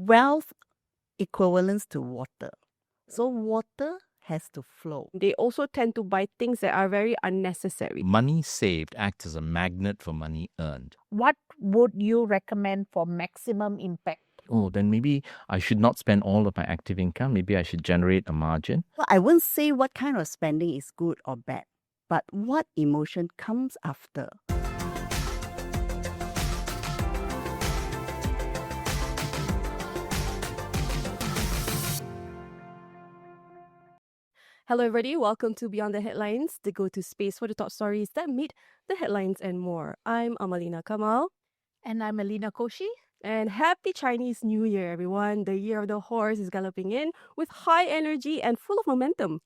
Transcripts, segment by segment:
wealth equivalents to water. So water has to flow. They also tend to buy things that are very unnecessary. Money saved acts as a magnet for money earned. What would you recommend for maximum impact? Oh, then maybe I should not spend all of my active income. Maybe I should generate a margin. Well, I won't say what kind of spending is good or bad, but what emotion comes after. Hello, everybody. Welcome to Beyond the Headlines, the go-to space for the top stories that meet the headlines and more. I'm Amalina Kamal. And I'm Elena Koshy. And happy Chinese New Year, everyone. The year of the horse is galloping in with high energy and full of momentum.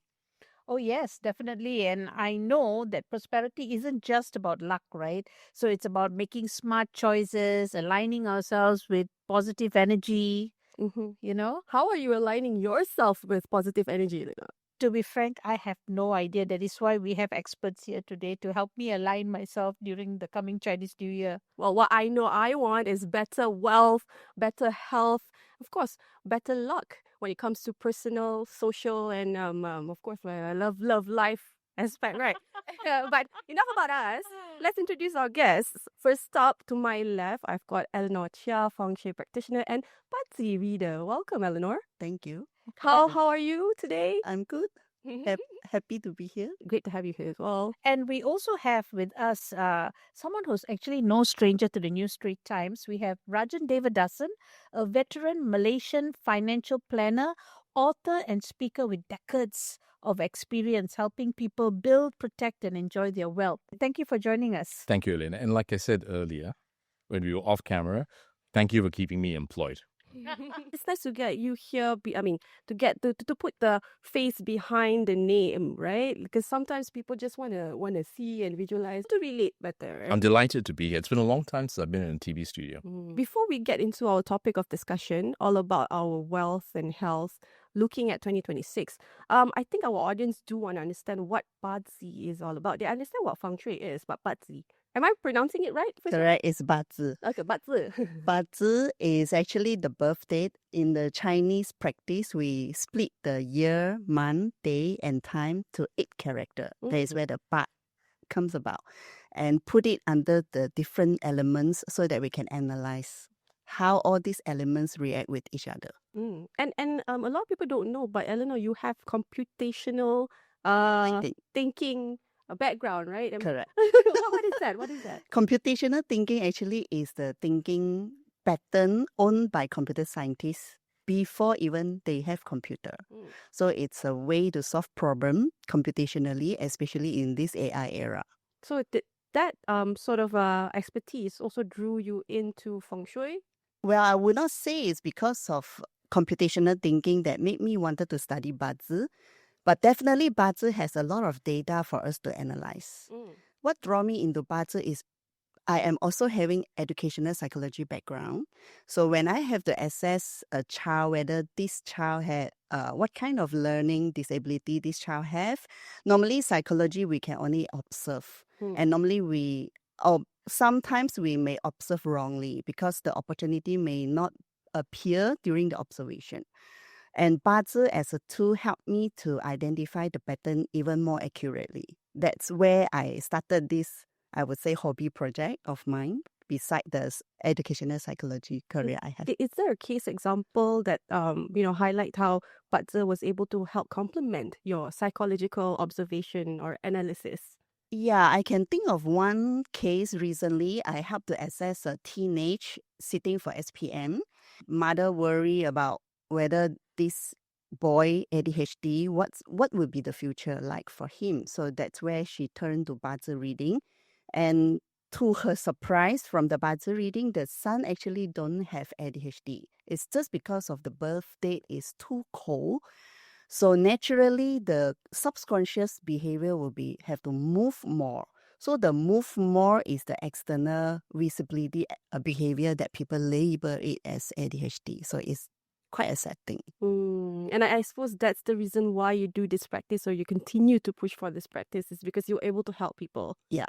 Oh, yes, definitely. And I know that prosperity isn't just about luck, right? So it's about making smart choices, aligning ourselves with positive energy, you know? How are you aligning yourself with positive energy, Elena? To be frank, I have no idea. That is why we have experts here today to help me align myself during the coming Chinese New Year. Well, what I know I want is better wealth, better health, of course, better luck when it comes to personal, social, and of course, I love life aspect, right? But enough about us. Let's introduce our guests. First up, to my left, I've got Eleanor Cheah, Feng Shui practitioner, and Bazi reader. Welcome, Eleanor. Thank you. How are you today? I'm good. Happy to be here. Great to have you here as well. And we also have with us someone who's actually no stranger to the New Street Times. We have Rajen Devadason, a veteran Malaysian financial planner, author and speaker with decades of experience helping people build, protect, and enjoy their wealth. Thank you for joining us. Thank you, Elena. And like I said earlier, when we were off camera, thank you for keeping me employed. It's nice to get you here. To get to put the face behind the name, right? Because sometimes people just wanna see and visualize to relate better. Right? I'm delighted to be here. It's been a long time since I've been in a TV studio. Before we get into our topic of discussion, all about our wealth and health, looking at 2026, I think our audience do want to understand what Bazi is all about. They understand what Feng Shui is, but Bazi. Am I pronouncing it right? Correct, it's Bazi. Okay, Bazi. Bazi is actually the birth date. In the Chinese practice, we split the year, month, day, and time to 8 characters. That is where the Ba comes about. And put it under the different elements so that we can analyze how all these elements react with each other. And a lot of people don't know, but Eleanor, you have computational thinking background, right? Correct. What is that? What is that? Computational thinking actually is the thinking pattern owned by computer scientists before even they have computer. So it's a way to solve problem computationally, especially in this AI era. So that sort of expertise also drew you into Feng Shui? Well, I would not say it's because of computational thinking that made me wanted to study Bazi, but definitely Bazi has a lot of data for us to analyze. What drew me into Bazi is I am also having educational psychology background. So when I have to assess a child, whether this child had what kind of learning disability this child have, normally psychology we can only observe. And normally sometimes we may observe wrongly because the opportunity may not appear during the observation. And Bazi as a tool helped me to identify the pattern even more accurately. That's where I started this, I would say, hobby project of mine beside the educational psychology career I have. Is there a case example that highlight how Bazi was able to help complement your psychological observation or analysis? Yeah, I can think of one case recently. I helped to assess a teenage sitting for SPM. Mother worry about whether this boy ADHD, what would be the future like for him? So that's where she turned to Bazi reading. And to her surprise, from the Bazi reading, the son actually don't have ADHD. It's just because of the birth date is too cold. So naturally, the subconscious behavior will have to move more. So the move more is the external visibility behavior that people label it as ADHD. So it's quite a sad thing. And I suppose that's the reason why you do this practice or you continue to push for this practice is because you're able to help people. Yeah.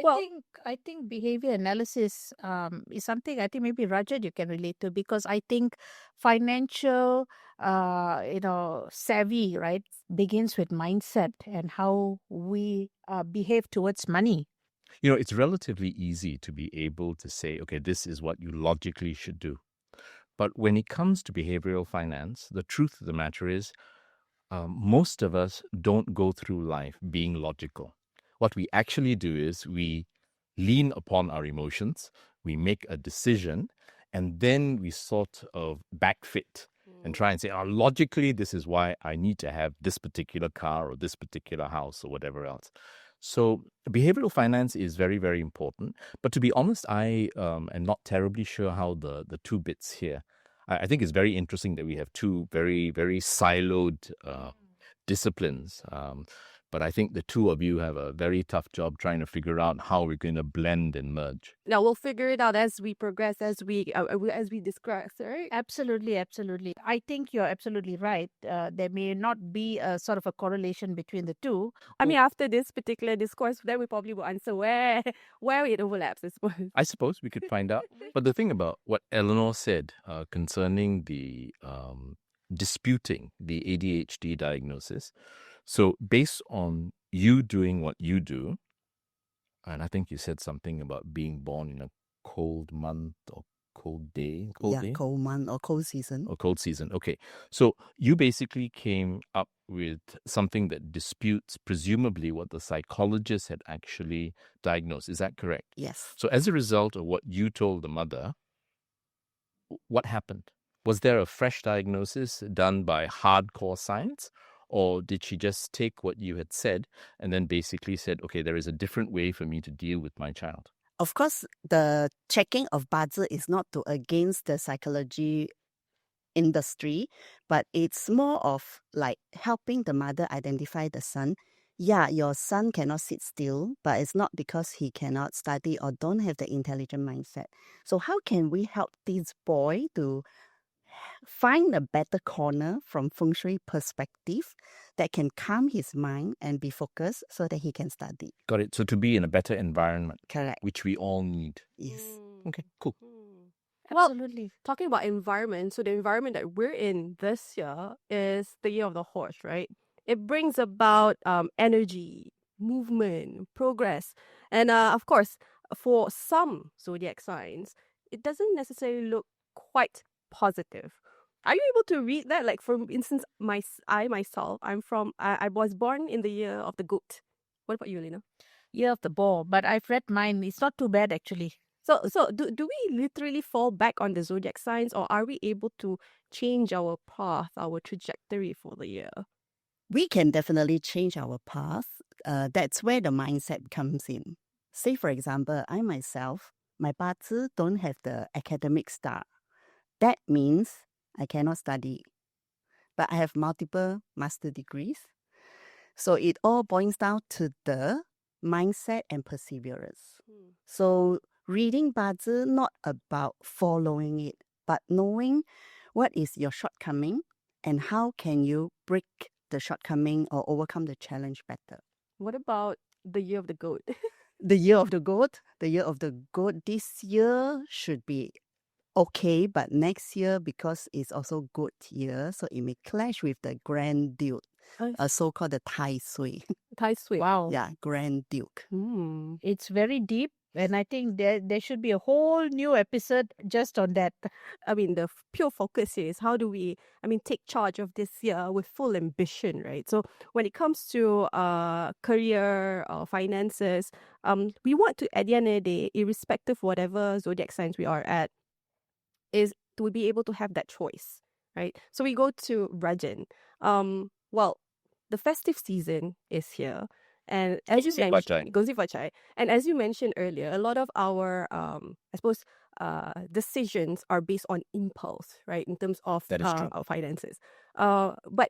Well, I think behavior analysis is something I think maybe Rajan you can relate to, because I think financial savvy, right, begins with mindset and how we behave towards money. You know, it's relatively easy to be able to say, okay, this is what you logically should do. But when it comes to behavioral finance, the truth of the matter is, most of us don't go through life being logical. What we actually do is we lean upon our emotions, we make a decision, and then we sort of backfit and try and say, oh, logically, this is why I need to have this particular car or this particular house or whatever else. So behavioral finance is very, very important. But to be honest, I am not terribly sure how the two bits here. I think it's very interesting that we have two very, very siloed disciplines. But I think the two of you have a very tough job trying to figure out how we're going to blend and merge. now we'll figure it out as we progress, as we discuss, right? Absolutely, absolutely. I think you're absolutely right. There may not be a sort of a correlation between the two. I mean, after this particular discourse, then we probably will answer where it overlaps, I suppose. I suppose we could find out. But the thing about what Eleanor said concerning the disputing the ADHD diagnosis, so based on you doing what you do, and I think you said something about being born in a cold month or cold day, Cold month or cold season. or cold season. Okay, so you basically came up with something that disputes presumably what the psychologist had actually diagnosed. Is that correct? Yes. So as a result of what you told the mother, what happened? Was there a fresh diagnosis done by hardcore science? Or did she just take what you had said and then basically said, okay, there is a different way for me to deal with my child? Of course, the checking of Bazi is not to against the psychology industry, but it's more of like helping the mother identify the son. Yeah, your son cannot sit still, but it's not because he cannot study or don't have the intelligent mindset. So how can we help this boy to find a better corner from Feng Shui perspective that can calm his mind and be focused so that he can study? Got it. So to be in a better environment, Correct. which we all need. Yes. Okay, cool. Well, Absolutely. talking about environment, so the environment that we're in this year is the year of the horse, right? It brings about energy, movement, progress. And of course, for some zodiac signs, it doesn't necessarily look quite positive. Are you able to read that? Like, for instance, I myself, I was born in the year of the goat. What about you, Elena? Year of the ball, but I've read mine. It's not too bad actually. So do we literally fall back on the zodiac signs, or are we able to change our path, our trajectory for the year? We can definitely change our path. That's where the mindset comes in. Say, for example, I myself, my Bazi don't have the academic star. That means I cannot study. But I have multiple master degrees. So it all boils down to the mindset and perseverance. So reading Bazi, not about following it, but knowing what is your shortcoming and how can you break the shortcoming or overcome the challenge better. What about the year of the goat? The year of the goat, this year should be okay, but next year, because it's also good year, so it may clash with the Grand Duke, a so-called the Tai Sui. Tai Sui. Wow. Yeah, Grand Duke. It's very deep, and I think there should be a whole new episode just on that. I mean, the pure focus here is how do we, take charge of this year with full ambition, right? So when it comes to career or finances, we want to, at the end of the day, irrespective of whatever zodiac signs we are at, is to be able to have that choice, right? So we go to Rajen. Well, the festive season is here. And as you mentioned, Gozi Fachai. And as you mentioned earlier, a lot of our, decisions are based on impulse, right? In terms of our finances. But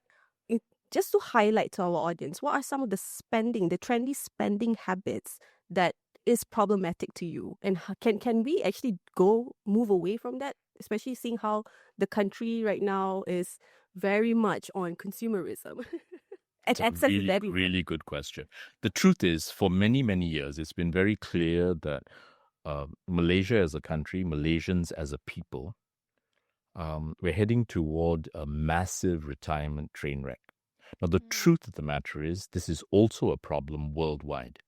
just to highlight to our audience, what are some of the trendy spending habits that is problematic to you? And can we actually move away from that? Especially seeing how the country right now is very much on consumerism. It's a access is really, everywhere. really good question. The truth is, for many, many years, it's been very clear that Malaysia as a country, Malaysians as a people, we're heading toward a massive retirement train wreck. Now, the truth of the matter is, this is also a problem worldwide.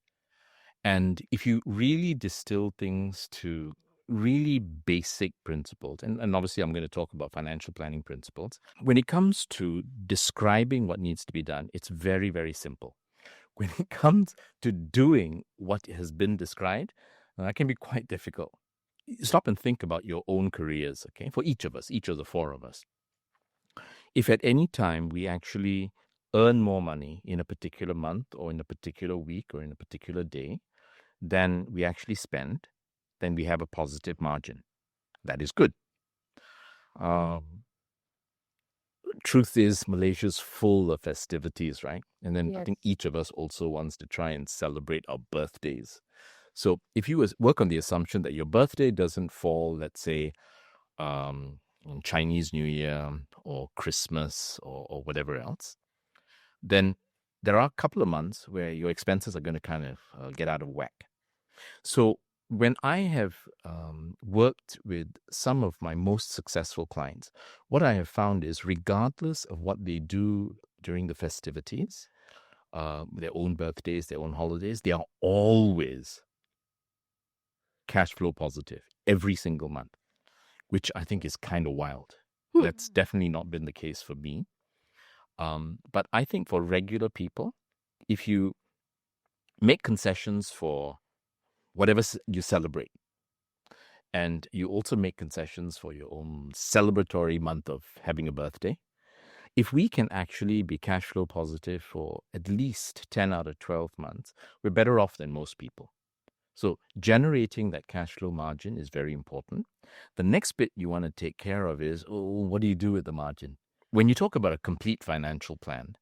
And if you really distill things to really basic principles, and obviously I'm going to talk about financial planning principles, when it comes to describing what needs to be done, it's very, very simple. When it comes to doing what has been described, that can be quite difficult. Stop and think about your own careers, okay? For each of us, each of the four of us. If at any time we actually earn more money in a particular month or in a particular week or in a particular day than we actually spend, then we have a positive margin. That is good. Truth is, Malaysia's full of festivities, right? And then I think each of us also wants to try and celebrate our birthdays. So if you work on the assumption that your birthday doesn't fall, let's say, on Chinese New Year or Christmas or whatever else, then there are a couple of months where your expenses are going to kind of get out of whack. So when I have worked with some of my most successful clients, what I have found is regardless of what they do during the festivities, their own birthdays, their own holidays, they are always cash flow positive every single month, which I think is kind of wild. That's definitely not been the case for me. But I think for regular people, if you make concessions for whatever you celebrate, and you also make concessions for your own celebratory month of having a birthday, if we can actually be cash flow positive for at least 10 out of 12 months, we're better off than most people. So generating that cash flow margin is very important. The next bit you want to take care of is, what do you do with the margin? When you talk about a complete financial plan,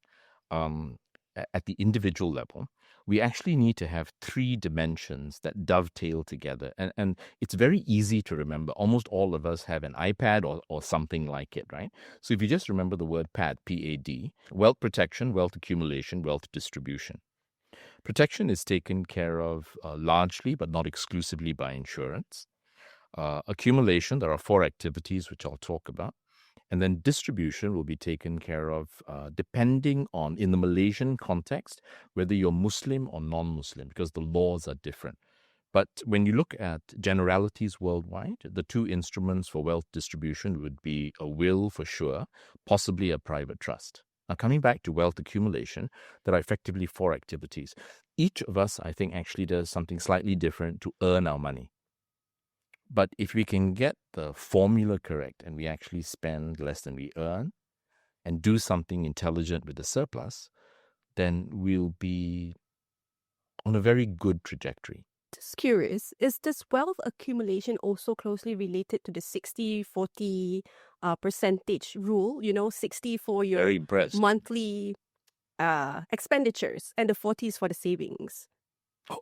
at the individual level, we actually need to have 3 dimensions that dovetail together. And it's very easy to remember. Almost all of us have an iPad or something like it, right? So if you just remember the word PAD, P-A-D, wealth protection, wealth accumulation, wealth distribution. Protection is taken care of largely, but not exclusively, by insurance. Accumulation, there are 4 activities which I'll talk about. And then distribution will be taken care of depending on, in the Malaysian context, whether you're Muslim or non-Muslim, because the laws are different. But when you look at generalities worldwide, the 2 instruments for wealth distribution would be a will for sure, possibly a private trust. Now, coming back to wealth accumulation, there are effectively 4 activities. Each of us, I think, actually does something slightly different to earn our money. But if we can get the formula correct and we actually spend less than we earn and do something intelligent with the surplus, then we'll be on a very good trajectory. Just curious, is this wealth accumulation also closely related to the 60-40 percentage rule? 60 for your Very impressed. monthly expenditures and the 40 is for the savings.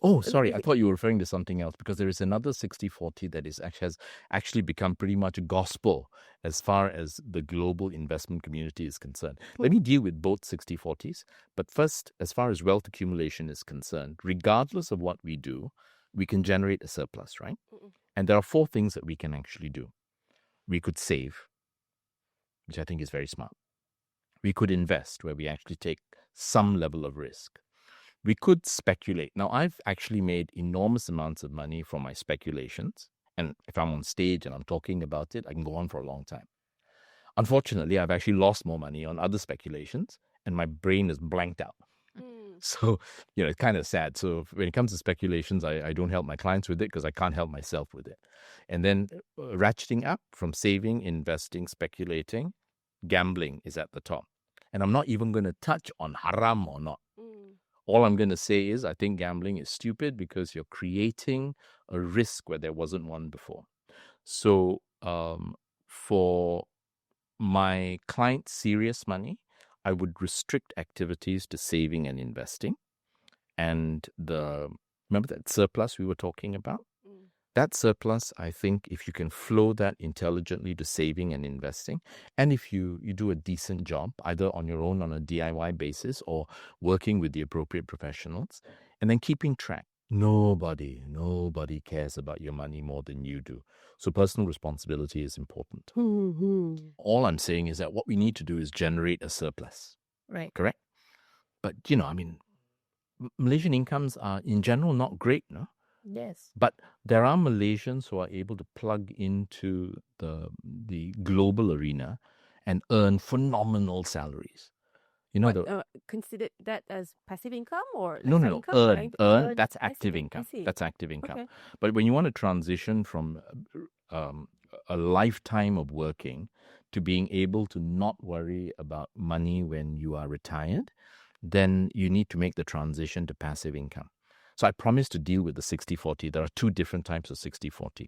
Oh, sorry. I thought you were referring to something else, because there is another 60-40 that has actually become pretty much a gospel as far as the global investment community is concerned. Let me deal with both 60-40s. But first, as far as wealth accumulation is concerned, regardless of what we do, we can generate a surplus, right? And there are 4 things that we can actually do. We could save, which I think is very smart. We could invest, where we actually take some level of risk. We could speculate. Now, I've actually made enormous amounts of money from my speculations. And if I'm on stage and I'm talking about it, I can go on for a long time. Unfortunately, I've actually lost more money on other speculations, and my brain is blanked out. So, it's kind of sad. So when it comes to speculations, I don't help my clients with it because I can't help myself with it. And then ratcheting up from saving, investing, speculating, gambling is at the top. And I'm not even going to touch on haram or not. All I'm going to say is I think gambling is stupid because you're creating a risk where there wasn't one before. So for my client's serious money, I would restrict activities to saving and investing. And remember that surplus we were talking about? That surplus, I think, if you can flow that intelligently to saving and investing, and if you do a decent job, either on your own on a DIY basis or working with the appropriate professionals, and then keeping track. Nobody cares about your money more than you do. So personal responsibility is important. All I'm saying is that what we need to do is generate a surplus. Right. Correct? But, you know, I mean, Malaysian incomes are in general not great, no? Yes. But there are Malaysians who are able to plug into the global arena and earn phenomenal salaries. You know, Consider that as passive income or like no, side no, no. income? Earn. That's I active see, I income. see. That's active income. Okay. But when you want to transition from a lifetime of working to being able to not worry about money when you are retired, then you need to make the transition to passive income. So I promised to deal with the 60-40. There are two different types of 60-40.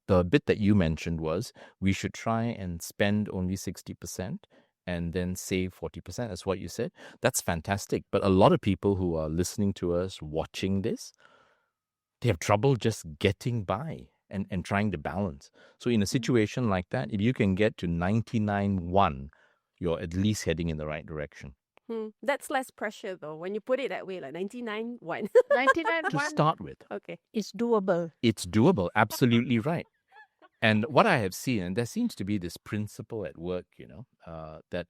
The bit that you mentioned was we should try and spend only 60% and then save 40%. That's what you said. That's fantastic. But a lot of people who are listening to us, watching this, they have trouble just getting by and trying to balance. So in a situation like that, if you can get to 99-1, you're at least heading in the right direction. That's less pressure though, when you put it that way, like 99-1. 99 To start with. Okay. is doable. It's doable. Absolutely right. And what I have seen, and there seems to be this principle at work, you know, that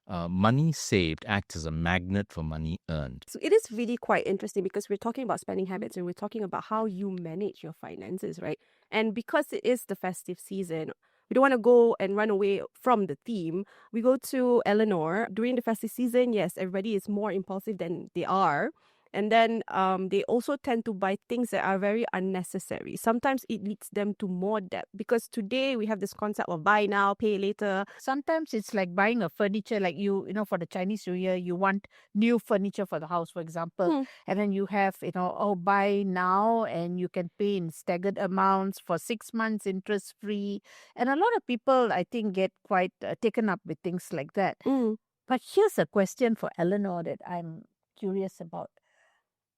money saved acts as a magnet for money earned. So it is really quite interesting because we're talking about spending habits and we're talking about how you manage your finances, right? And because it is the festive season, we don't want to go and run away from the theme. We go to Eleanor. During the festive season, yes, everybody is more impulsive than they are. And then they also tend to buy things that are very unnecessary. Sometimes it leads them to more debt because today we have this concept of buy now, pay later. Sometimes it's like buying a furniture, like you know, for the Chinese New Year, you want new furniture for the house, for example. And then you have, you know, buy now and you can pay in staggered amounts for 6 months, interest free. And a lot of people, I think, get quite taken up with things like that. But here's a question for Eleanor that I'm curious about.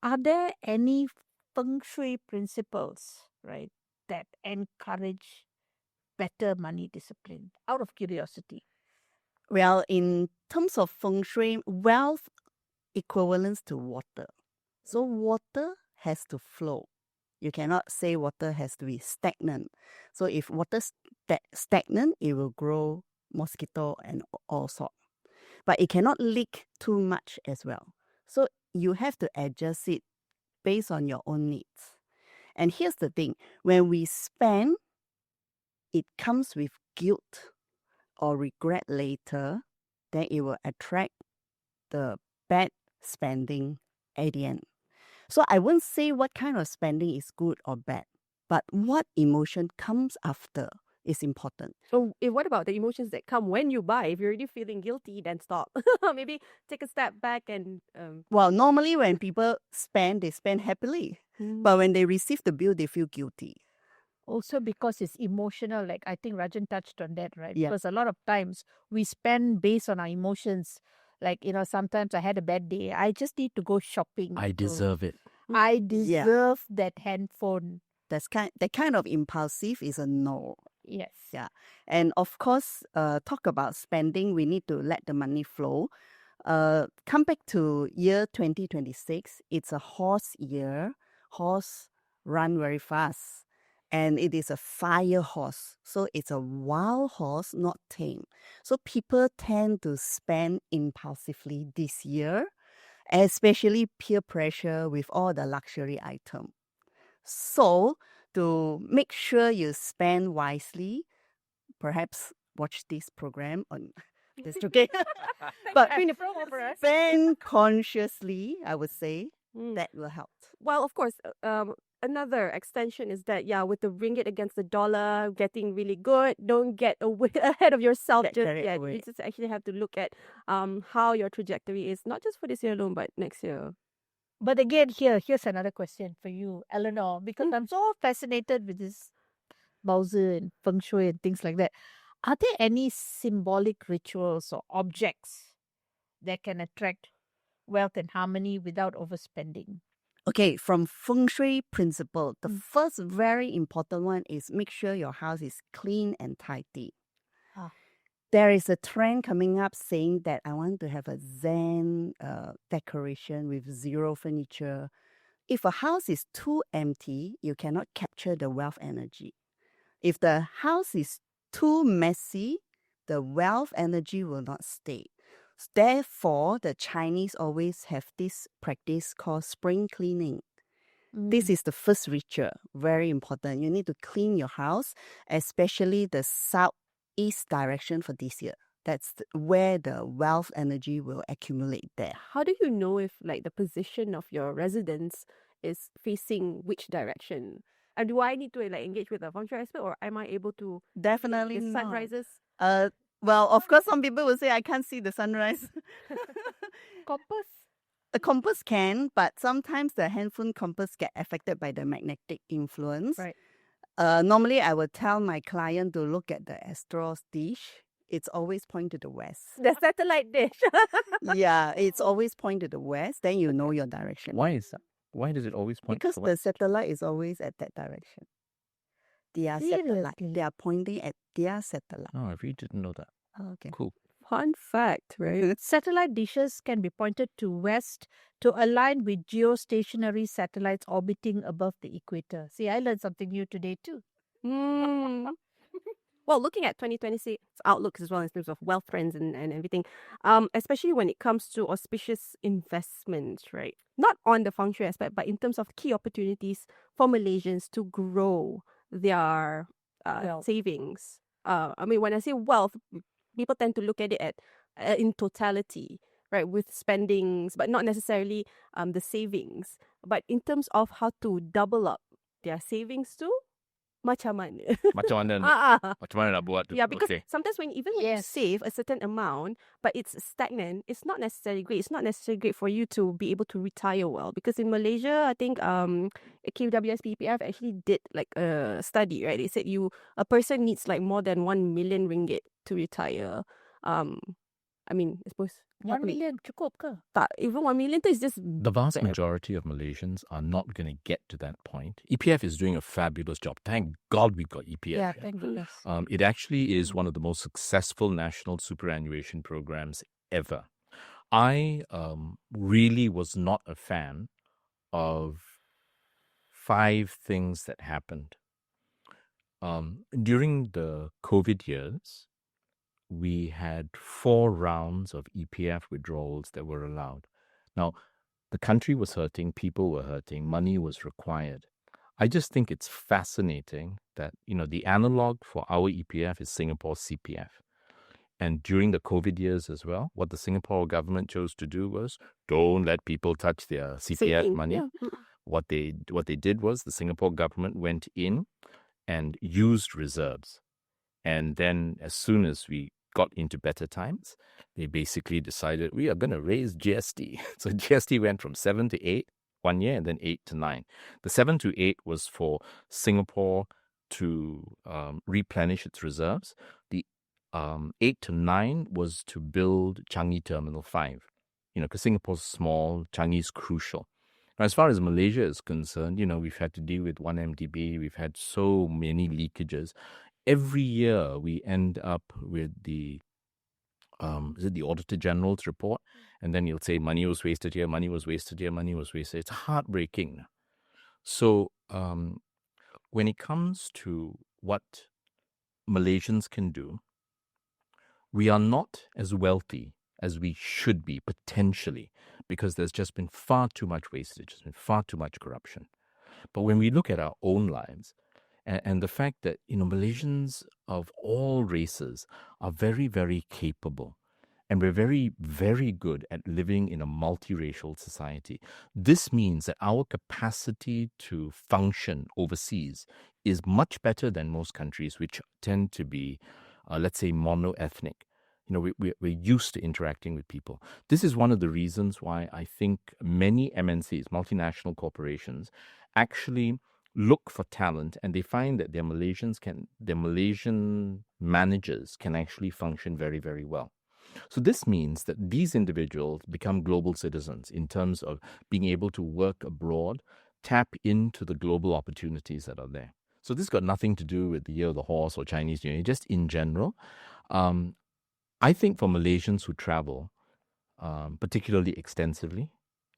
Are there any Feng Shui principles, right, that encourage better money discipline, out of curiosity? Well, in terms of Feng Shui, wealth equivalents to water. So water has to flow. You cannot say water has to be stagnant. So if water's stagnant, it will grow mosquito and all sort. But it cannot leak too much as well. So you have to adjust it based on your own needs. And here's the thing. When we spend, it comes with guilt or regret later, then it will attract the bad spending at the end. So I won't say what kind of spending is good or bad, but what emotion comes after is important. So what about the emotions that come when you buy? If you're already feeling guilty, then stop. Maybe take a step back and... Well, normally when people spend, they spend happily. But when they receive the bill, they feel guilty. Also because it's emotional, like I think Rajan touched on that, right? Yeah. Because a lot of times we spend based on our emotions. Like, you know, sometimes I had a bad day. I just need to go shopping. I deserve it. I deserve that handphone. That kind of impulsive is a no. Yes. Yeah. And of course, talk about spending, we need to let the money flow. Come back to year 2026. It's a horse year. Horse run very fast. And it is a fire horse. So it's a wild horse, not tame. So people tend to spend impulsively this year, especially peer pressure with all the luxury items. So to make sure you spend wisely, perhaps watch this program on this, okay? But spend consciously, I would say, that will help. Well, of course, another extension is that, with the ringgit against the dollar getting really good, don't get ahead of yourself just yet. You just actually have to look at how your trajectory is, not just for this year alone, but next year. But again, here's another question for you, Eleanor, because I'm so fascinated with this Bazi and Feng Shui and things like that. Are there any symbolic rituals or objects that can attract wealth and harmony without overspending? Okay, from Feng Shui principle, the Mm. first very important one is make sure your house is clean and tidy. Ah. There is a trend coming up saying that I want to have a Zen decoration with zero furniture. If a house is too empty, you cannot capture the wealth energy. If the house is too messy, the wealth energy will not stay. Therefore, the Chinese always have this practice called spring cleaning. This is the first ritual, very important. You need to clean your house, especially the southeast direction for this year. That's where the wealth energy will accumulate there. How do you know if like the position of your residence is facing which direction? And do I need to like engage with a feng shui expert, or am I able to Definitely the not. sunrises? Well, of course, some people will say I can't see the sunrise. Compass? A compass can, but sometimes the handphone compass get affected by the magnetic influence. Right. Normally, I would tell my client to look at the astros dish. It's always point to the west. The satellite dish. Yeah, it's always point to the west. Then you know your direction. Why is that? Why does it always point Because to the satellite is always at that direction. Their satellite. Seriously? They are pointing at their satellite. Oh, I really didn't know that. Oh, okay. Cool. Fun fact, right? Satellite dishes can be pointed to west to align with geostationary satellites orbiting above the equator. See, I learned something new today too. Mm. Well, looking at 2026 outlook as well in terms of wealth trends and everything, especially when it comes to auspicious investments, right? Not on the feng shui aspect, but in terms of key opportunities for Malaysians to grow their Wealth. savings. I mean, when I say wealth, people tend to look at it in totality, right? With spendings, but not necessarily the savings. But in terms of how to double up their savings too, macam mana? Macam mana, macam mana nak buat tu? Yeah, because Okay. sometimes when when you Yes. save a certain amount, but it's stagnant, it's not necessarily great. It's not necessarily great for you to be able to retire well. Because in Malaysia, I think KWS PPF actually did like a study, right? They said a person needs like more than 1 million ringgit to retire. I mean, I suppose 1 million cukup ke? tak, even 1 million is just The vast bad. majority of Malaysians are not going to get to that point. EPF is doing a fabulous job. Thank God we've got EPF. Yeah, here. thank goodness. It actually is one of the most successful national superannuation programs ever. I really was not a fan of 5 things that happened. During the COVID years, we had 4 rounds of EPF withdrawals that were allowed. Now, the country was hurting, people were hurting, money was required. I just think it's fascinating that, the analog for our EPF is Singapore's CPF. And during the COVID years as well, what the Singapore government chose to do was don't let people touch their CPF saving. money. Yeah. What they did was the Singapore government went in and used reserves. And then as soon as we got into better times, they basically decided we are going to raise GST. So GST went from 7 to 8 1 year and then 8 to 9. The 7 to 8 was for Singapore to replenish its reserves. The 8 to 9 was to build Changi Terminal 5. Because Singapore's small, Changi's crucial. Now, as far as Malaysia is concerned, we've had to deal with 1MDB. We've had so many leakages. Every year we end up with the Auditor General's report, and then he'll say money was wasted here, money was wasted here, money was wasted. It's heartbreaking. So when it comes to what Malaysians can do, we are not as wealthy as we should be potentially, because there's just been far too much wastage, there's been far too much corruption. But when we look at our own lives, and the fact that, Malaysians of all races are very, very capable. And we're very, very good at living in a multiracial society. This means that our capacity to function overseas is much better than most countries, which tend to be, let's say, mono-ethnic. We're used to interacting with people. This is one of the reasons why I think many MNCs, multinational corporations, actually look for talent, and they find that their Malaysian managers can actually function very, very well. So this means that these individuals become global citizens in terms of being able to work abroad, tap into the global opportunities that are there. So this got nothing to do with the Year of the Horse or Chinese New Year, just in general. I think for Malaysians who travel, particularly extensively,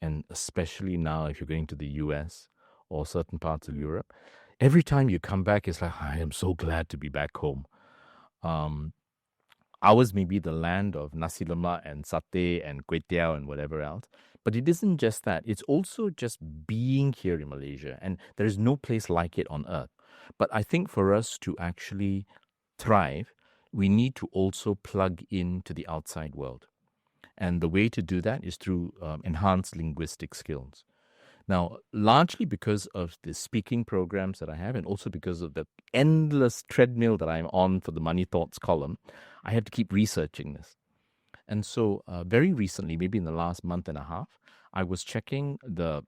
and especially now if you're going to the US or certain parts of Europe, every time you come back, it's like, I am so glad to be back home. Ours may be the land of nasi lemak and satay and kway teow and whatever else. But it isn't just that. It's also just being here in Malaysia. And there is no place like it on earth. But I think for us to actually thrive, we need to also plug into the outside world. And the way to do that is through enhanced linguistic skills. Now, largely because of the speaking programs that I have, and also because of the endless treadmill that I'm on for the Money Thoughts column, I had to keep researching this. And so very recently, maybe in the last month and a half, I was checking the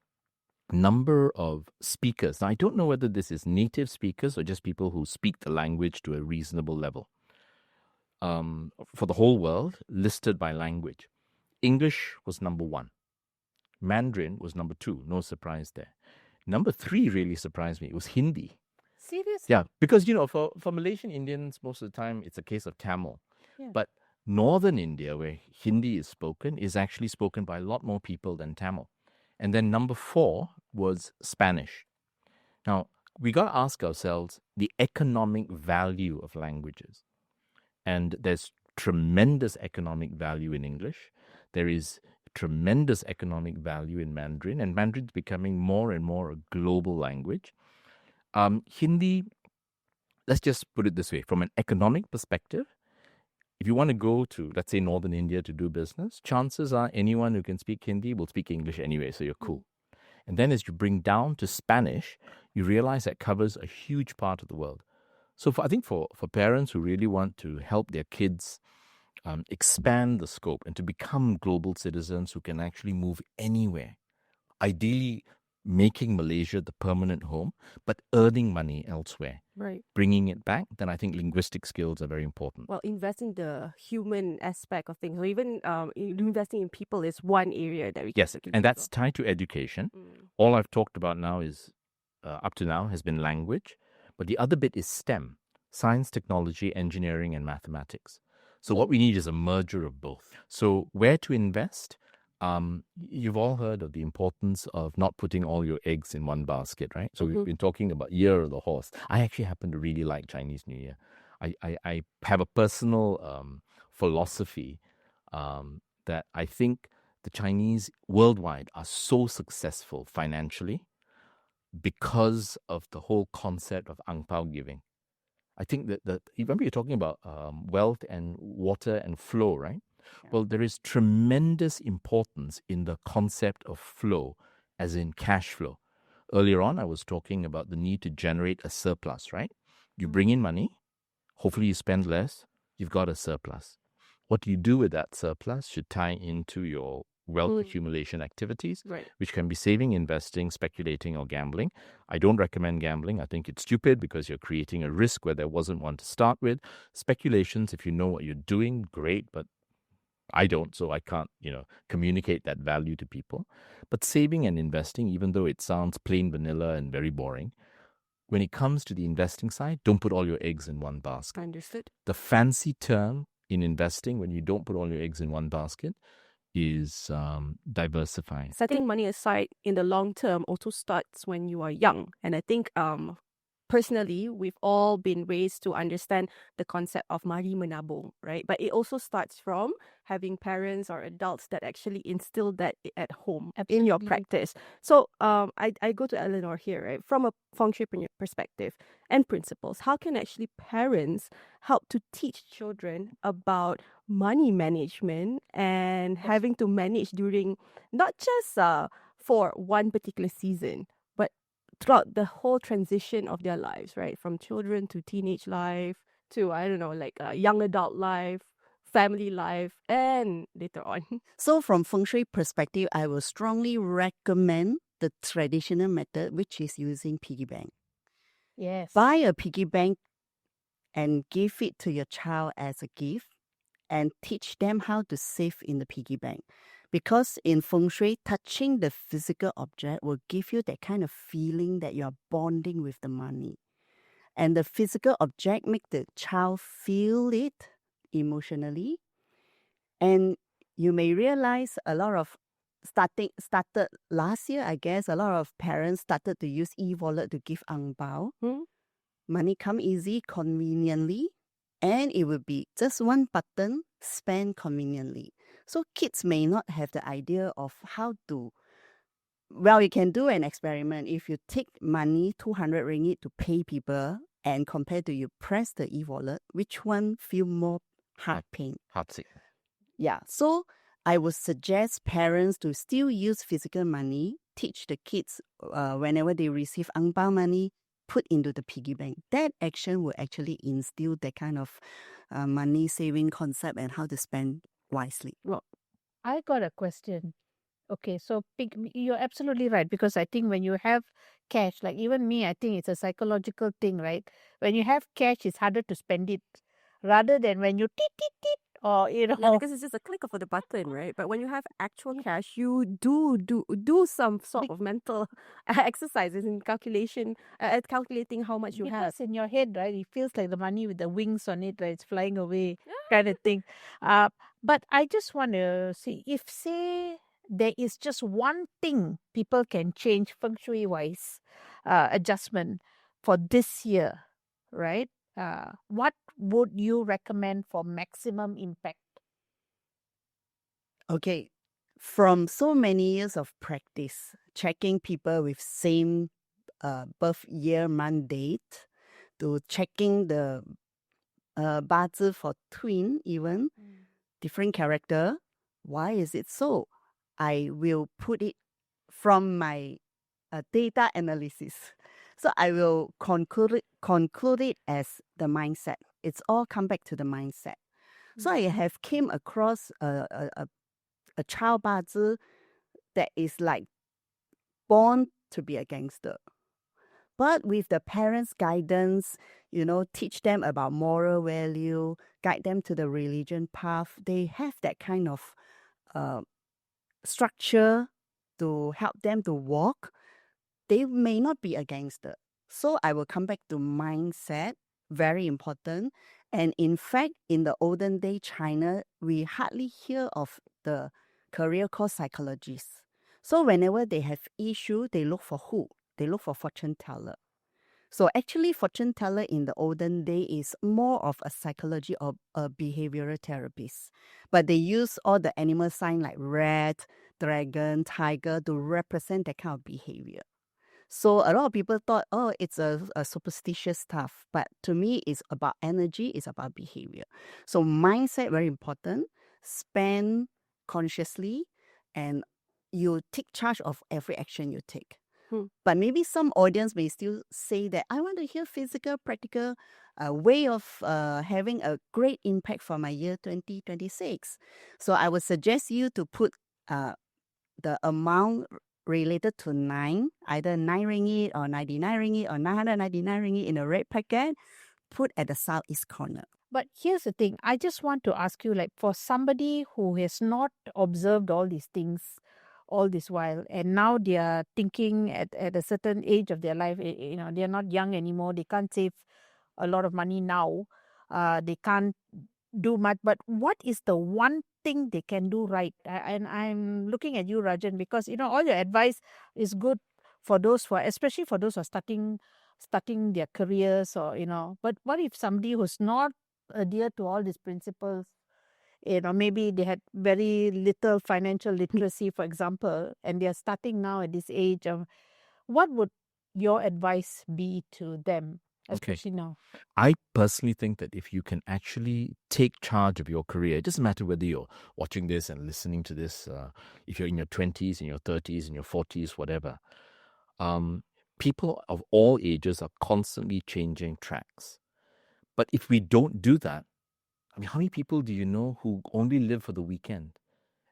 number of speakers. Now, I don't know whether this is native speakers or just people who speak the language to a reasonable level. For the whole world, listed by language. English was number 1. Mandarin was number 2. No surprise there. Number 3 really surprised me. It was Hindi. Seriously? Yeah, because, for Malaysian Indians, most of the time, it's a case of Tamil. Yeah. But northern India, where Hindi is spoken, is actually spoken by a lot more people than Tamil. And then number 4 was Spanish. Now, we got to ask ourselves the economic value of languages. And there's tremendous economic value in English. There is tremendous economic value in Mandarin, and Mandarin's becoming more and more a global language. Hindi, let's just put it this way, from an economic perspective, if you want to go to, let's say, northern India to do business, chances are anyone who can speak Hindi will speak English anyway, so you're cool. And then as you bring down to Spanish, you realize that covers a huge part of the world. So I think for parents who really want to help their kids expand the scope and to become global citizens who can actually move anywhere, ideally making Malaysia the permanent home, but earning money elsewhere, Right. bringing it back, then I think linguistic skills are very important. Well, investing the human aspect of things, or even investing in people is one area that we can Yes, look and into. that's tied to education. All I've talked about now is, up to now, has been language, but the other bit is STEM, science, technology, engineering, and mathematics. So what we need is a merger of both. So where to invest? You've all heard of the importance of not putting all your eggs in one basket, right? So we've been talking about Year of the Horse. I actually happen to really like Chinese New Year. I have a personal philosophy that I think the Chinese worldwide are so successful financially because of the whole concept of ang pao giving. I think that remember you're talking about wealth and water and flow, right? Yeah. Well, there is tremendous importance in the concept of flow, as in cash flow. Earlier on, I was talking about the need to generate a surplus, right? You bring in money, hopefully you spend less, you've got a surplus. What you do with that surplus should tie into your wealth accumulation activities, Right. which can be saving, investing, speculating, or gambling. I don't recommend gambling. I think it's stupid because you're creating a risk where there wasn't one to start with. Speculations, if you know what you're doing, great, but I don't, so I can't, communicate that value to people. But saving and investing, even though it sounds plain vanilla and very boring, when it comes to the investing side, don't put all your eggs in one basket. Understood. The fancy term in investing, when you don't put all your eggs in one basket, is diversifying. Setting money aside in the long term also starts when you are young. And I think personally, we've all been raised to understand the concept of mari menabung, right? But it also starts from having parents or adults that actually instill that at home in your practice. So I go to Eleanor here, right? From a Feng Shui perspective and principles, how can actually parents help to teach children about money management and having to manage during not just for one particular season, but throughout the whole transition of their lives, right? From children to teenage life to, I don't know, like young adult life, family life, and later on. So from Feng Shui perspective, I will strongly recommend the traditional method, which is using piggy bank. Yes. Buy a piggy bank and give it to your child as a gift. and teach them how to save in the piggy bank. Because in Feng Shui, touching the physical object will give you that kind of feeling that you're bonding with the money. And the physical object make the child feel it emotionally. And you may realize a lot of started last year, I guess, a lot of parents started to use e-wallet to give ang bao. Money come easy, conveniently, and it will be just one button, spend conveniently. So kids may not have the idea of how to. Well, you can do an experiment. If you take money, 200 ringgit to pay people, and compare to you press the e-wallet, which one feel more heart pain? Heartsick. Yeah, so I would suggest parents to still use physical money, teach the kids whenever they receive ang bao money, put into the piggy bank. That action will actually instill that kind of money saving concept and how to spend wisely. Well, I got a question. Okay, so you're absolutely right, because I think when you have cash, like even me, I think it's a psychological thing, right? When you have cash, it's harder to spend it rather than when you tit, or Yeah, because it's just a click of the button, right? But when you have actual cash, you do some sort of mental exercises in calculation, calculating how much you have. because in your head, right, it feels like the money with the wings on it, right? It's flying away, kind of thing. But I just want to see if, say, there is just one thing people can change feng shui wise, adjustment for this year, right? What would you recommend for maximum impact? Okay, from so many years of practice, checking people with same birth year, month, date, to checking the Bazi for twin, even different character. Why is it so? I will put it from my data analysis. So I will conclude it as the mindset. It's all come back to the mindset. So I have came across a child Bazi that is like born to be a gangster. But with the parents' guidance, teach them about moral value, guide them to the religion path, they have that kind of structure to help them to walk. They may not be a gangster. So I will come back to mindset, very important. And in fact, in the olden day China, we hardly hear of the career called psychologists. So whenever they have issue, they look for who? They look for fortune teller. So actually, fortune teller in the olden day is more of a psychology or a behavioral therapist. But they use all the animal sign like rat, dragon, tiger to represent that kind of behavior. So a lot of people thought, oh, it's a superstitious stuff. But to me, it's about energy, it's about behavior. So mindset, very important. Spend consciously, and you take charge of every action you take. But maybe some audience may still say that I want to hear physical, practical way of having a great impact for my year 2026. So I would suggest you to put the amount related to 9, either 9 ringgit or 99 ringgit or 999 ringgit in a red packet, put at the southeast corner. But here's the thing. I just want to ask you, like, for somebody who has not observed all these things all this while, and now they are thinking at a certain age of their life, they're not young anymore. They can't save a lot of money now. They can't do much. But what is the one thing they can do right? And I'm looking at you, Rajan, because, all your advice is good for those especially for those who are starting their careers, or, but what if somebody who's not adhere to all these principles, maybe they had very little financial literacy, for example, and they're starting now at this age of, what would your advice be to them, especially now? I personally think that if you can actually take charge of your career, it doesn't matter whether you're watching this and listening to this, if you're in your 20s, in your 30s, in your 40s, whatever, people of all ages are constantly changing tracks. But if we don't do that, I mean, how many people do you know who only live for the weekend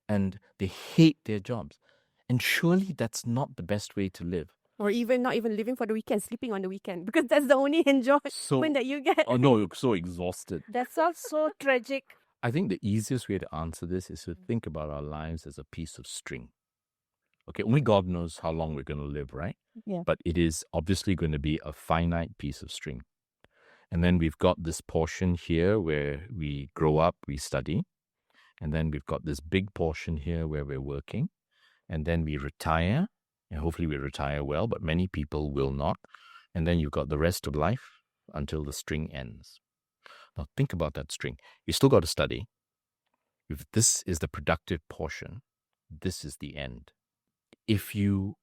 and they hate their jobs? And surely that's not the best way to live. Or even not even living for the weekend, sleeping on the weekend, because that's the only enjoyment that you get. Oh no, you're so exhausted. That sounds so tragic. I think the easiest way to answer this is to think about our lives as a piece of string. Okay, only God knows how long we're going to live, right? Yeah. But it is obviously going to be a finite piece of string. And then we've got this portion here where we grow up, we study. And then we've got this big portion here where we're working. And then we retire. And hopefully we retire well, but many people will not. And then you've got the rest of life until the string ends. Now think about that string. You still got to study. If this is the productive portion, this is the end. If you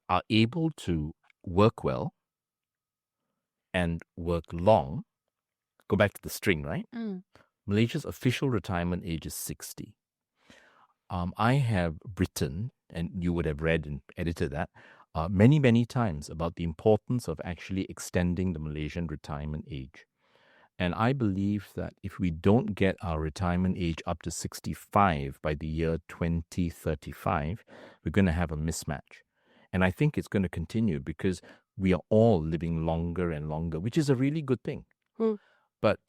are able to work well and work long, go back to the string, right? Malaysia's official retirement age is 60. I have written, and you would have read and edited that, many, many times about the importance of actually extending the Malaysian retirement age. And I believe that if we don't get our retirement age up to 65 by the year 2035, we're going to have a mismatch. And I think it's going to continue because we are all living longer and longer, which is a really good thing. But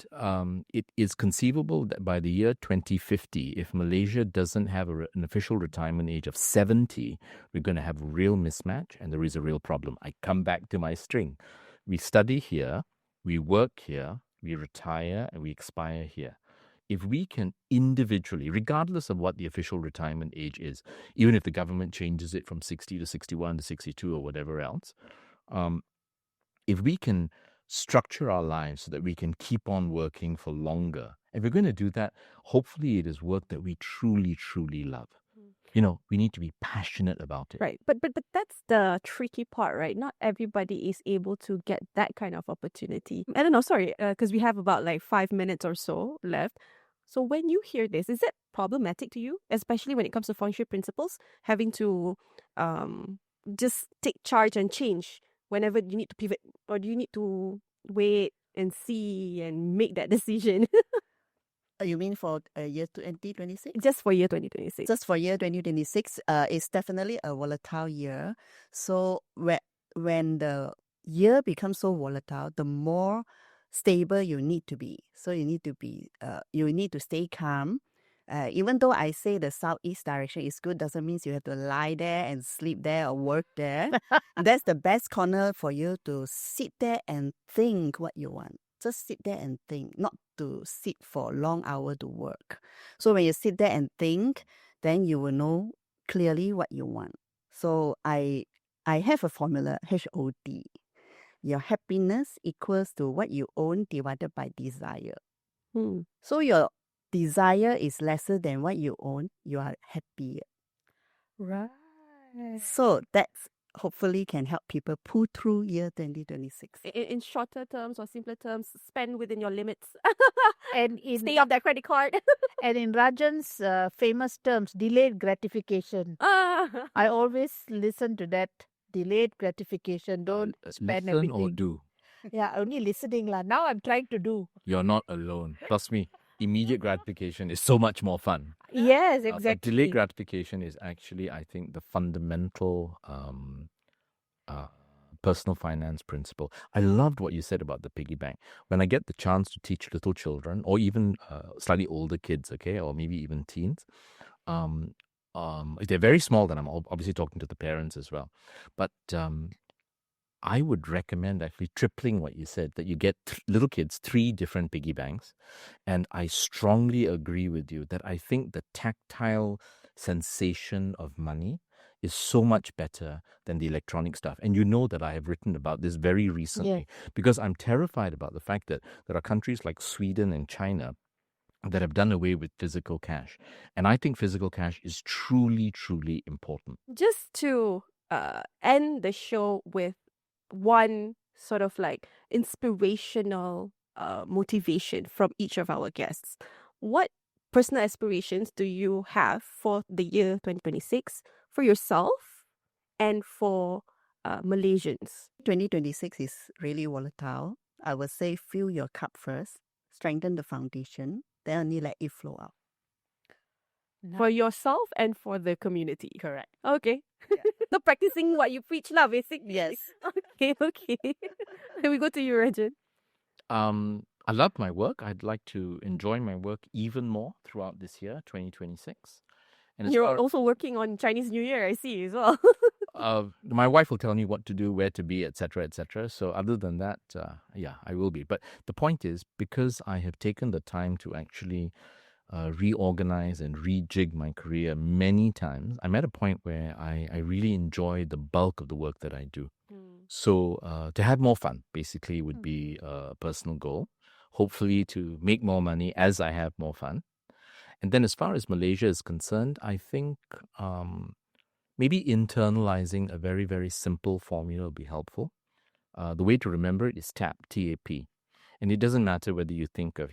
it is conceivable that by the year 2050, if Malaysia doesn't have an official retirement age of 70, we're going to have a real mismatch, and there is a real problem. I come back to my string. We study here, we work here, we retire, and we expire here. If we can individually, regardless of what the official retirement age is, even if the government changes it from 60 to 61 to 62 or whatever else, if we can structure our lives so that we can keep on working for longer, if we're going to do that, hopefully it is work that we truly, truly love. You know, we need to be passionate about it. Right. But that's the tricky part, right? Not everybody is able to get that kind of opportunity. I don't know, sorry, because we have about like 5 minutes or so left. So when you hear this, is it problematic to you, especially when it comes to Feng Shui principles, having to just take charge and change whenever you need to pivot, or do you need to wait and see and make that decision? You mean for year 2026? Just for year 2026. Just for year 2026, it's definitely a volatile year. So when the year becomes so volatile, the more stable you need to be. So you need to stay calm. Even though I say the southeast direction is good, doesn't mean you have to lie there and sleep there or work there. That's the best corner for you to sit there and think what you want. Just sit there and think, not to sit for a long hour to work. So when you sit there and think, then you will know clearly what you want. So I have a formula, HOD. Your happiness equals to what you own divided by desire. So your desire is lesser than what you own, you are happier. Right. So that's hopefully can help people pull through year 2026. In shorter terms or simpler terms, spend within your limits. And Stay off that credit card. and in Rajan's famous terms, delayed gratification. I always listen to that. Delayed gratification. Don't spend Listen everything. or do. Yeah, only listening lah. Now I'm trying to do. You're not alone. Trust me, immediate gratification is so much more fun. Yes, But exactly. delayed gratification is actually, I think, the fundamental personal finance principle. I loved what you said about the piggy bank. When I get the chance to teach little children, or even slightly older kids, okay, or maybe even teens, if they're very small, then I'm obviously talking to the parents as well. But I would recommend actually tripling what you said, that you get little kids 3 different piggy banks. And I strongly agree with you that I think the tactile sensation of money is so much better than the electronic stuff. And you know that I have written about this very recently because I'm terrified about the fact that there are countries like Sweden and China that have done away with physical cash. And I think physical cash is truly, truly important. Just to end the show with one sort of like inspirational motivation from each of our guests. What personal aspirations do you have for the year 2026 for yourself and for Malaysians? 2026 is really volatile. I would say fill your cup first, strengthen the foundation, then only let it flow out. For yourself and for the community. Correct. Okay. So practicing what you preach lah, basically. Yes. Okay. Then we go to you, Rajen. I love my work. I'd like to enjoy my work even more throughout this year, 2026. And as You're far also working on Chinese New Year, I see, as well. my wife will tell me what to do, where to be, etc., etc. So other than that, yeah, I will be. But the point is, because I have taken the time to actually reorganize and rejig my career many times, I'm at a point where I really enjoy the bulk of the work that I do. So to have more fun, basically, would be a personal goal. Hopefully to make more money as I have more fun. And then as far as Malaysia is concerned, I think maybe internalizing a very, very simple formula will be helpful. The way to remember it is TAP, T-A-P. And it doesn't matter whether you think of,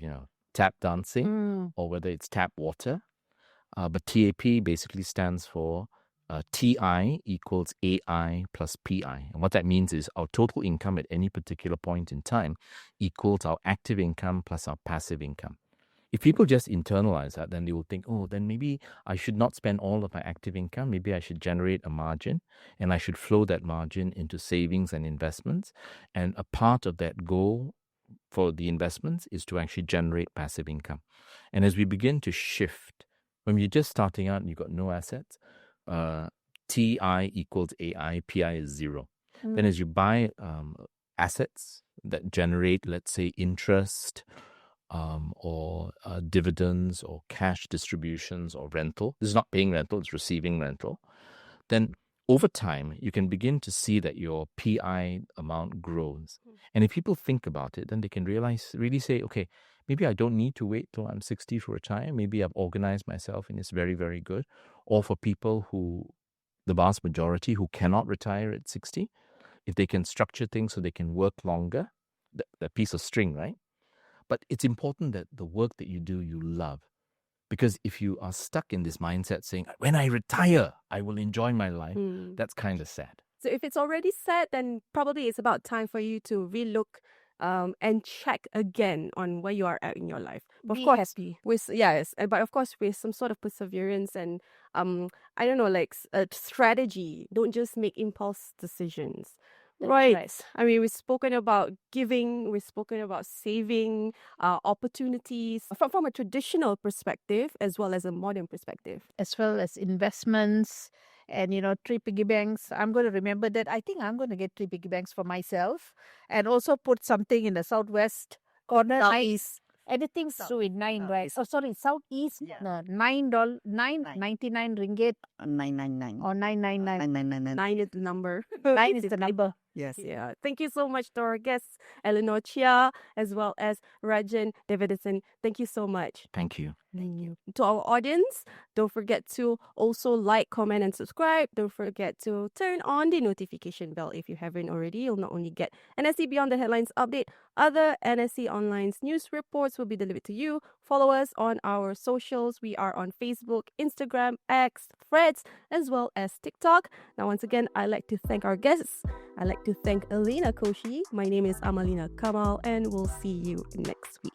tap dancing or whether it's tap water. But TAP basically stands for TI equals AI plus PI. And what that means is our total income at any particular point in time equals our active income plus our passive income. If people just internalize that, then they will think, oh, then maybe I should not spend all of my active income. Maybe I should generate a margin and I should flow that margin into savings and investments. And a part of that goal for the investments is to actually generate passive income. And as we begin to shift, when you're just starting out and you've got no assets, TI equals AI, PI is 0. Then as you buy assets that generate, let's say, interest or dividends or cash distributions or rental, this is not paying rental, it's receiving rental, then over time, you can begin to see that your PI amount grows. And if people think about it, then they can really say, okay, maybe I don't need to wait till I'm 60 to retire. Maybe I've organized myself and it's very, very good. Or for people who, the vast majority, who cannot retire at 60, if they can structure things so they can work longer, that piece of string, right? But it's important that the work that you do, you love. Because if you are stuck in this mindset saying, when I retire, I will enjoy my life, that's kind of sad. So if it's already set, then probably it's about time for you to relook and check again on where you are at in your life. But Be of course, happy. but of course with some sort of perseverance and I don't know, like a strategy. Don't just make impulse decisions. That's Right. right. I mean, we've spoken about giving, we've spoken about saving, opportunities from a traditional perspective as well as a modern perspective. As well as investments and 3 piggy banks. I'm going to remember that. I think I'm going to get 3 piggy banks for myself and also put something in the southwest corner. Southeast. Anything so in 9, right? Southeast. Oh, sorry, southeast. Yeah. No, $9.99 ringgit 999. or 999. 999. 9 is the number. 9 is the number. Yes. Yeah. Thank you so much to our guests, Eleanor Cheah, as well as Rajen Devadason. Thank you so much. Thank you. To our audience, don't forget to also like, comment, and subscribe. Don't forget to turn on the notification bell if you haven't already. You'll not only get NSC Beyond the Headlines update, other NSC Online's news reports will be delivered to you. Follow us on our socials. We are on Facebook, Instagram, X, Threads, as well as TikTok. Now, once again, I'd like to thank our guests. I'd like to thank Elena, Koshy. My name is Amalina, Kamal, and we'll see you next week.